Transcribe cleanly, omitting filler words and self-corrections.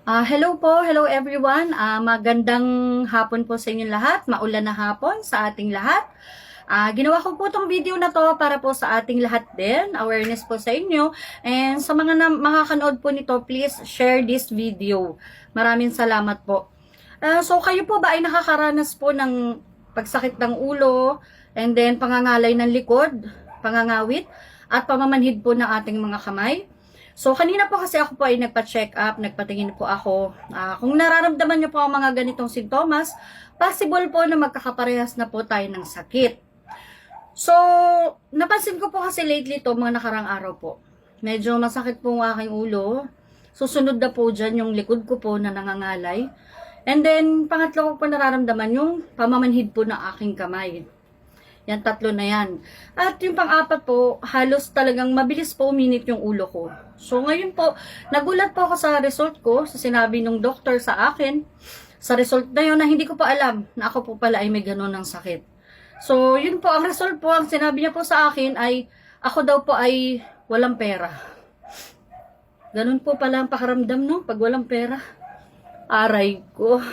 Hello po, hello everyone. Magandang hapon po sa inyong lahat. Maulan na hapon sa ating lahat. Ginawa ko po itong video na to para po sa ating lahat din. Awareness po sa inyo. And sa mga makakanood po nito, please share this video. Maraming salamat po. So kayo po ba ay nakakaranas po ng pagsakit ng ulo, and then pangangalay ng likod, pangangawit, at pamamanhid po ng ating mga kamay? So, kanina po kasi ako po ay nagpa-check up, nagpatingin po ako. Kung nararamdaman niyo po ang mga ganitong sintomas, possible po na magkakaparehas na po tayo ng sakit. So, napansin ko po kasi lately to, mga nakarang araw po. Medyo masakit po ang aking ulo. Susunod na po dyan yung likod ko po na nangangalay. And then, pangatlo ko po nararamdaman yung pamamanhid po ng aking kamay. Yan, tatlo na yan. At yung pang-apat po, halos talagang mabilis po uminit yung ulo ko. So ngayon po, nagulat po ako sa result ko, sa sinabi ng doktor sa akin, sa result na yun na hindi ko pa alam na ako po pala ay may ganun ng sakit. So yun po, ang result po, ang sinabi niya po sa akin ay, ako daw po ay walang pera. Ganun po pala ang pakaramdam, no? Pag walang pera. Aray ko.